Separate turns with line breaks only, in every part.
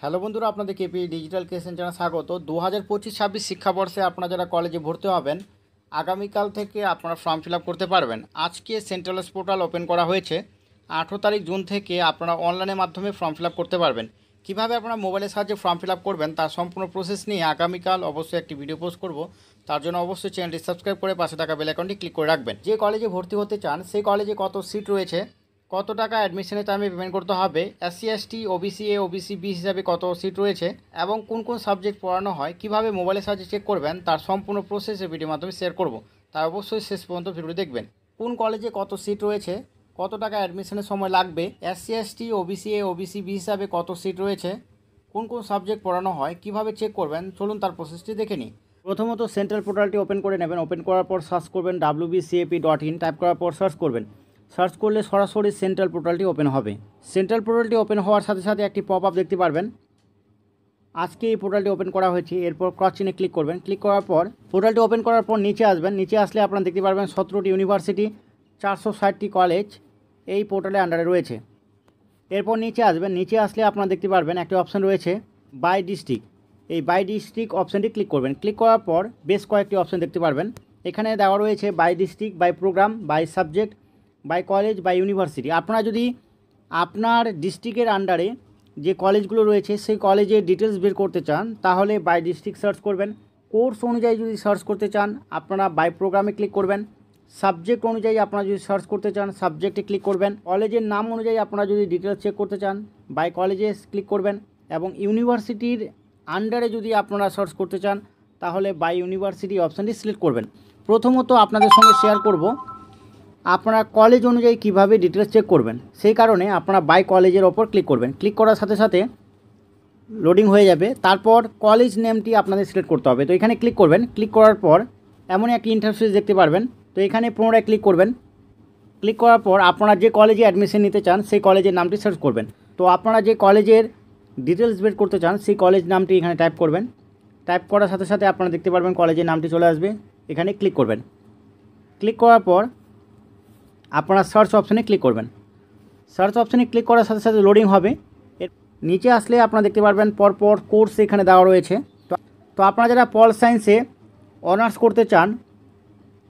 Hello বন্ধুরা, আপনাদের KP digital creation চ্যানেলে স্বাগত। 2025-26 শিক্ষাবর্ষে আপনারা যারা কলেজে ভর্তি হবেন, আগামীকাল থেকে আপনারা ফর্ম ফিল আপ করতে পারবেন। আজকে সেন্ট্রাল পোর্টাল ওপেন করা হয়েছে। 18 তারিখ জুন থেকে আপনারা অনলাইনের মাধ্যমে ফর্ম ফিল আপ করতে পারবেন। কীভাবে আপনারা মোবাইলের সাহায্যে ফর্ম ফিল আপ করবেন তার সম্পূর্ণ প্রসেস নিয়ে আগামীকাল অবশ্যই একটি ভিডিও পোস্ট করব। তার জন্য অবশ্যই চ্যানেলটি সাবস্ক্রাইব করে পাশে থাকা বেল আইকনটি ক্লিক করে রাখবেন। যে কলেজে ভর্তি হতে চান সেই কলেজে কত সিট রয়েছে, কত টাকা অ্যাডমিশনের টাইমে পেমেন্ট করতে হবে, SC ST OBC A OBC B হিসাবে কত সিট রয়েছে এবং কোন কোন সাবজেক্ট পড়ানো হয়, কীভাবে মোবাইলের সাহায্যে চেক করবেন তার সম্পূর্ণ প্রসেস এই ভিডিওর মাধ্যমে শেয়ার করব। তাই অবশ্যই শেষ পর্যন্ত ভিডিও দেখবেন। কোন কলেজে কত সিট রয়েছে, কত টাকা অ্যাডমিশনের সময় লাগবে, SC ST OBC A OBC B হিসাবে কত সিট রয়েছে, কোন কোন সাবজেক্ট পড়ানো হয়, কীভাবে চেক করবেন, চলুন তার প্রসেসটি দেখে নিই। প্রথমত সেন্ট্রাল পোর্টালটি ওপেন করে নেবেন। ওপেন করার পর সার্চ করবেন wbcap.in, টাইপ করার পর সার্চ করবেন। সার্চ করলে সরাসরি সেন্ট্রাল পোর্টালটি ওপেন হবে। সেন্ট্রাল পোর্টালটি ওপেন হওয়ার সাথে সাথে একটি পপ আপ দেখতে পারবেন। আজকে এই পোর্টালটি ওপেন করা হয়েছে। এরপর ক্রস চিহ্নে ক্লিক করবেন। ক্লিক করার পর পোর্টালটি ওপেন করার পর নিচে আসবেন। নিচে আসলে আপনারা দেখতে পারবেন 17টি ইউনিভার্সিটি, 460টি কলেজ এই পোর্টালের আন্ডারে রয়েছে। এরপর নিচে আসবেন। নিচে আসলে আপনারা দেখতে পারবেন একটি অপশান রয়েছে বাই ডিস্ট্রিক্ট। এই বাই ডিস্ট্রিক্ট অপশানটি ক্লিক করবেন। ক্লিক করার পর বেশ কয়েকটি অপশান দেখতে পারবেন। এখানে দেওয়া রয়েছে by district, by programme, by subject, by college, by university. আপনারা যদি আপনার ডিস্ট্রিক্টের আন্ডারে যে কলেজগুলো রয়েছে সেই কলেজের ডিটেলস বের করতে চান তাহলে বাই ডিস্ট্রিক্ট সার্চ করবেন। কোর্স অনুযায়ী যদি সার্চ করতে চান আপনারা বাই প্রোগ্রামে ক্লিক করবেন। সাবজেক্ট অনুযায়ী আপনারা যদি সার্চ করতে চান সাবজেক্টে ক্লিক করবেন। কলেজের নাম অনুযায়ী আপনারা যদি ডিটেলস চেক করতে চান বাই কলেজে ক্লিক করবেন। এবং ইউনিভার্সিটির আন্ডারে যদি আপনারা সার্চ করতে চান তাহলে বাই ইউনিভার্সিটি অপশানটি সিলেক্ট করবেন। প্রথমত আপনাদের সঙ্গে শেয়ার করব আপনারা কলেজ অনুযায়ী কীভাবে ডিটেলস চেক করবেন। সেই কারণে আপনারা বাই কলেজের ওপর ক্লিক করবেন। ক্লিক করার সাথে সাথে লোডিং হয়ে যাবে। তারপর কলেজ নেমটি আপনাদের সিলেক্ট করতে হবে। তো এখানে ক্লিক করবেন। ক্লিক করার পর এমন একটি ইন্টারফেস দেখতে পারবেন। তো এখানে পুনরায় ক্লিক করবেন। ক্লিক করার পর আপনারা যে কলেজে অ্যাডমিশন নিতে চান সেই কলেজের নামটি সার্চ করবেন। তো আপনারা যে কলেজের ডিটেলস বের করতে চান সেই কলেজ নামটি এখানে টাইপ করবেন। টাইপ করার সাথে সাথে আপনারা দেখতে পারবেন কলেজের নামটি চলে আসবে। এখানে ক্লিক করবেন। ক্লিক করার পর আপনারা সার্চ অপশানে ক্লিক করবেন। সার্চ অপশানে ক্লিক করার সাথে সাথে লোডিং হবে। এর নিচে আসলে আপনারা দেখতে পারবেন পরপর কোর্স এখানে দেওয়া রয়েছে। তো আপনারা যারা পল সায়েন্সে অনার্স করতে চান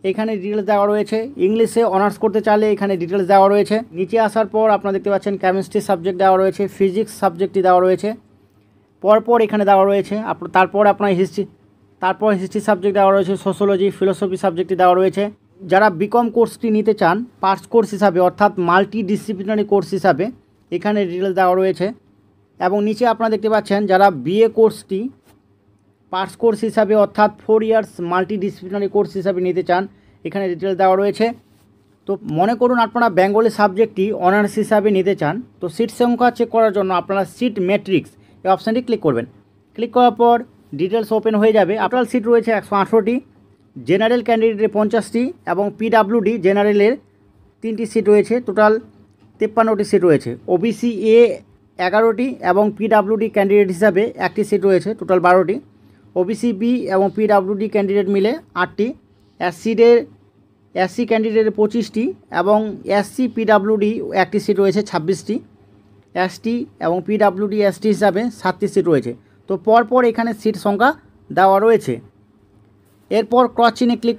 এখানে ডিটেলস দেওয়া রয়েছে। ইংলিশে অনার্স করতে চাইলে এখানে ডিটেলস দেওয়া রয়েছে। নিচে আসার পর আপনারা দেখতে পাচ্ছেন কেমিস্ট্রি সাবজেক্ট দেওয়া রয়েছে, ফিজিক্স সাবজেক্টটি দেওয়া রয়েছে পরপর এখানে দেওয়া রয়েছে। তারপর আপনার হিস্ট্রি সাবজেক্ট দেওয়া রয়েছে, সোশ্যোলজি, ফিলোসফি সাবজেক্টটি দেওয়া রয়েছে। যারা বিকম কোর্সটি নিতে চান পার্টস কোর্স হিসাবে অর্থাৎ মাল্টি ডিসিপ্লিনারি কোর্স হিসাবে এখানে ডিটেলস দেওয়া রয়েছে। এবং নিচে আপনারা দেখতে পাচ্ছেন যারা বিএ কোর্সটি পার্টস কোর্স হিসাবে অর্থাৎ 4 ইয়ার্স মাল্টি ডিসিপ্লিনারি কোর্স হিসাবে নিতে চান এখানে ডিটেলস দেওয়া রয়েছে। তো মনে করুন আপনারা বেঙ্গলি সাবজেক্টটি অনার্স হিসাবে নিতে চান, তো সিট সংখ্যা চেক করার জন্য আপনারা সিট ম্যাট্রিক্স এই অপশানটি ক্লিক করবেন। ক্লিক করার পর ডিটেলস ওপেন হয়ে যাবে। টোটাল সিট রয়েছে 118টি, জেনারেল ক্যান্ডিডেটের 50টি এবং পিডাব্লিউডি জেনারেলের 3টি সিট রয়েছে। টোটাল 53টি সিট রয়েছে। ওবিসি এ 11টি এবং পিডাব্লিউডি ক্যান্ডিডেট হিসাবে একটি সিট রয়েছে, টোটাল 12টি। ওবিসি বি এবং পিডাব্লিউডি ক্যান্ডিডেট মিলে 8টি। এসসি ক্যান্ডিডেটের 25টি এবং এসসি পিডাব্লিউডি একটি সিট রয়েছে 26টি। এসটি এবং পিডাব্লিউডি এসটি হিসাবে 7টি সিট রয়েছে। তো পরপর এখানে সিট সংখ্যা দেওয়া রয়েছে। এরপর ক্রস চিহ্নে ক্লিক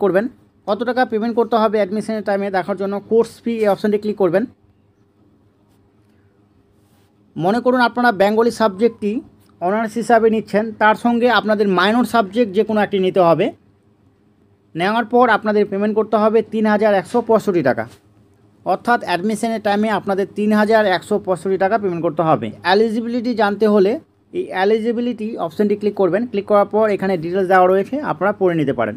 করবেন। কত টাকা পেমেন্ট করতে হবে অ্যাডমিশনের টাইমে দেখার জন্য কোর্স ফি এই অপশানটি ক্লিক করবেন। মনে করুন আপনারা বেঙ্গলি সাবজেক্টটি অনার্স হিসাবে নিচ্ছেন, তার সঙ্গে আপনাদের মাইনর সাবজেক্ট যে কোনো একটি নিতে হবে। নেওয়ার পর আপনাদের পেমেন্ট করতে হবে 3165 টাকা, অর্থাৎ অ্যাডমিশনের টাইমে আপনাদের 3165 টাকা পেমেন্ট করতে হবে। এলিজিবিলিটি জানতে হলে এই এলিজিবিলিটি অপশানটি ক্লিক করবেন। ক্লিক করার পর এখানে ডিটেলস দেওয়া রয়েছে, আপনারা পড়ে নিতে পারেন।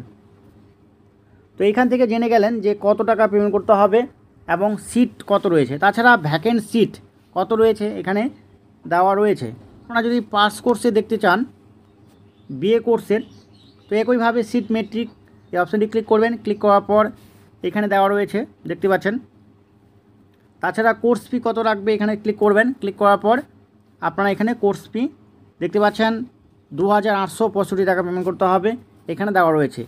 তো এইখান থেকে জেনে গেলেন যে কত টাকা পেমেন্ট করতে হবে এবং সিট কত রয়েছে। তাছাড়া ভ্যাকেন্ট সিট কত রয়েছে এখানে দেওয়া রয়েছে। আপনারা যদি পাস কোর্সে দেখতে চান বিএ কোর্সের, তো একইভাবে সিট মেট্রিক এই অপশানটি ক্লিক করবেন। ক্লিক করার পর এখানে দেওয়া রয়েছে দেখতে পাচ্ছেন। তাছাড়া কোর্স ফি কত রাখবে এখানে ক্লিক করবেন। ক্লিক করার পর আপনারা এখানে কোর্স ফি দেখতে পাচ্ছেন 2865 টাকা পেমেন্ট করতে হবে এখানে দেওয়া রয়েছে।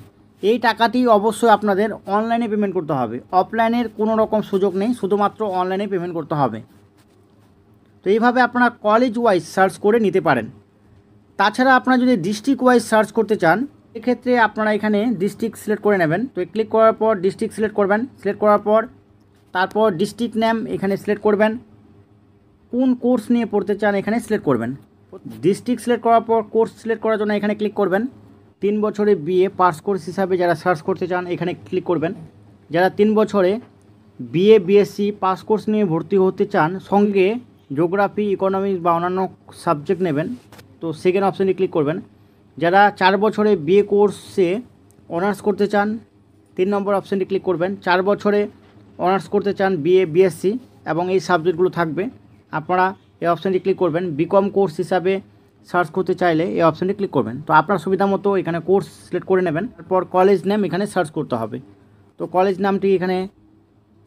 এই টাকাটি অবশ্যই আপনাদের অনলাইনে পেমেন্ট করতে হবে। অফলাইনের কোনো রকম সুযোগ নেই, শুধুমাত্র অনলাইনে পেমেন্ট করতে হবে। তো এইভাবে আপনারা কলেজ ওয়াইজ সার্চ করে নিতে পারেন। তাছাড়া আপনারা যদি ডিস্ট্রিক্ট ওয়াইজ সার্চ করতে চান, এক্ষেত্রে আপনারা এখানে ডিস্ট্রিক্ট সিলেক্ট করে নেবেন। তো ক্লিক করার পর ডিস্ট্রিক্ট সিলেক্ট করবেন। সিলেক্ট করার পর তারপর ডিস্ট্রিক্ট নেম এখানে সিলেক্ট করবেন। কোন কোর্স নিয়ে পড়তে চান এখানে সিলেক্ট করবেন। ডিস্ট্রিক্ট সিলেক্ট করার পর কোর্স সিলেক্ট করার জন্য এখানে ক্লিক করবেন। 3 বছরে বিএ পাস কোর্স হিসাবে যারা সার্চ করতে চান এখানে ক্লিক করবেন। যারা 3 বছরে বিএ বিএসসি পাস কোর্স নিয়ে ভর্তি হতে চান, সঙ্গে জিওগ্রাফি, ইকোনমিক্স বা অন্যান্য সাবজেক্ট নেবেন, তো সেকেন্ড অপশানে ক্লিক করবেন। যারা 4 বছরে বিএ কোর্সে অনার্স করতে চান 3 নম্বর অপশানটি ক্লিক করবেন। 4 বছরে অনার্স করতে চান বিএ বিএসসি এবং এই সাবজেক্টগুলো থাকবে, আপনারা এই অপশানটি ক্লিক করবেন। বিকম কোর্স হিসাবে সার্চ করতে চাইলে এই অপশানটি ক্লিক করবেন। তো আপনার সুবিধা মতো এখানে কোর্স সিলেক্ট করে নেবেন। তারপর কলেজ নেম এখানে সার্চ করতে হবে। তো কলেজ নামটি এখানে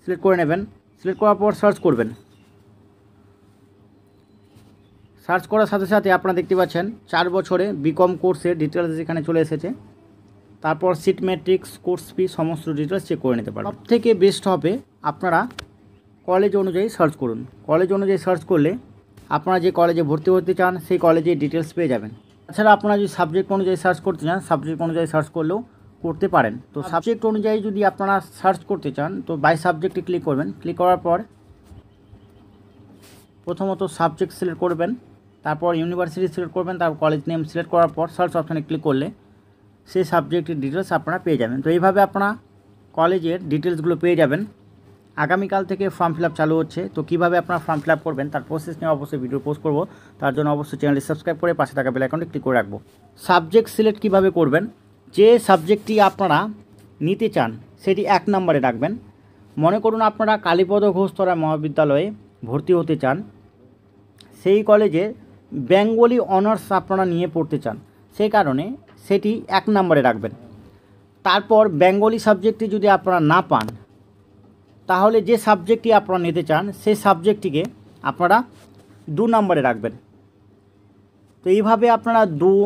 সিলেক্ট করে নেবেন। সিলেক্ট করার পর সার্চ করবেন। সার্চ করার সাথে সাথে আপনারা দেখতে পাচ্ছেন 4 বছরে বিকম কোর্সের ডিটেলস এখানে চলে এসেছে। তারপর সিট ম্যাট্রিক্স, কোর্স ফি, সমস্ত ডিটেলস চেক করে নিতে পারেন। সবথেকে বেস্ট হবে আপনারা কলেজ অনুযায়ী সার্চ করুন। কলেজ অনুযায়ী সার্চ করলে আপনারা যে কলেজে ভর্তি হতে চান সেই কলেজে ডিটেলস পেয়ে যাবেন। তাছাড়া আপনারা যদি সাবজেক্ট অনুযায়ী সার্চ করতে চান, সাবজেক্ট অনুযায়ী সার্চ করলেও করতে পারেন। তো সাবজেক্ট অনুযায়ী যদি আপনারা সার্চ করতে চান তো বাই সাবজেক্টে ক্লিক করবেন। ক্লিক করার পর প্রথমত সাবজেক্ট সিলেক্ট করবেন, তারপর ইউনিভার্সিটি সিলেক্ট করবেন, তারপর কলেজ নেম সিলেক্ট করার পর সার্চ অপশানে ক্লিক করলে সেই সাবজেক্টের ডিটেলস আপনারা পেয়ে যাবেন। তো এইভাবে আপনারা কলেজের ডিটেলসগুলো পেয়ে যাবেন। আগামীকাল থেকে ফর্ম ফিল আপ চালু হচ্ছে। তো কীভাবে আপনারা ফর্ম ফিল আপ করবেন তার প্রসেস নিয়ে অবশ্যই ভিডিও পোস্ট করব। তার জন্য অবশ্যই চ্যানেলটি সাবস্ক্রাইব করে পাশে থাকা বেল আইকনটি ক্লিক করে রাখবো। সাবজেক্ট সিলেক্ট কীভাবে করবেন, যে সাবজেক্টটি আপনারা নিতে চান সেটি 1 নম্বরে রাখবেন। মনে করুন আপনারা কালীপদ ঘোষতরা মহাবিদ্যালয়ে ভর্তি হতে চান, সেই কলেজে বেঙ্গলি অনার্স আপনারা নিয়ে পড়তে চান, সেই কারণে সেটি 1 নম্বরে রাখবেন। তারপর বেঙ্গলি সাবজেক্টটি যদি আপনারা না পান তাহলে যে সাবজেক্টটি আপনারা নিতে চান সেই সাবজেক্টটিকে আপনারা 2 নম্বরে রাখবেন। তো এইভাবে আপনারা 2,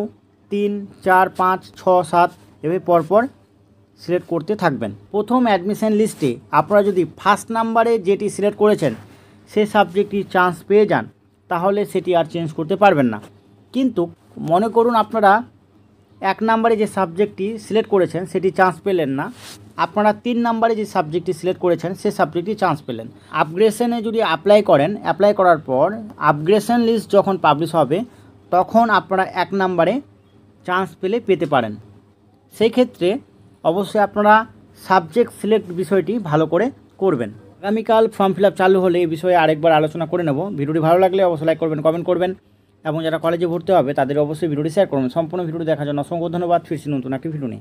3, 4, 5, 6, 7 এভাবে পরপর সিলেক্ট করতে থাকবেন। প্রথম অ্যাডমিশন লিস্টে আপনারা যদি 1st নাম্বারে যেটি সিলেক্ট করেছেন সেই সাবজেক্টটি চান্স পেয়ে যান তাহলে সেটি আর চেঞ্জ করতে পারবেন না। কিন্তু মনে করুন আপনারা 1 নম্বরে যে সাবজেক্টটি সিলেক্ট করেছেন সেটি চান্স পেলেন না, আপনারা 3 নম্বরে যে সাবজেক্টটি সিলেক্ট করেছেন সেই সাবজেক্টটি চান্স পেলেন। আপগ্রেশনে যদি অ্যাপ্লাই করেন, অ্যাপ্লাই করার পর আপগ্রেশন লিস্ট যখন পাবলিশ হবে তখন আপনারা 1 নম্বরে চান্স পেতে পারেন। সেই ক্ষেত্রে অবশ্যই আপনারা সাবজেক্ট সিলেক্ট বিষয়টি ভালো করে করবেন। আগামীকাল ফর্ম ফিল আপ চালু হলে এই বিষয়ে আরেকবার আলোচনা করে নেব। ভিডিওটি ভালো লাগলে অবশ্যই লাইক করবেন, কমেন্ট করবেন এবং যারা কলেজে ভর্তি হবে তাদের অবশ্যই ভিডিওটি শেয়ার করবেন। সম্পূর্ণ ভিডিওটি দেখার জন্য অসংখ্য ধন্যবাদ। ফিরছি নতুন একটি ভিডিও নিয়ে।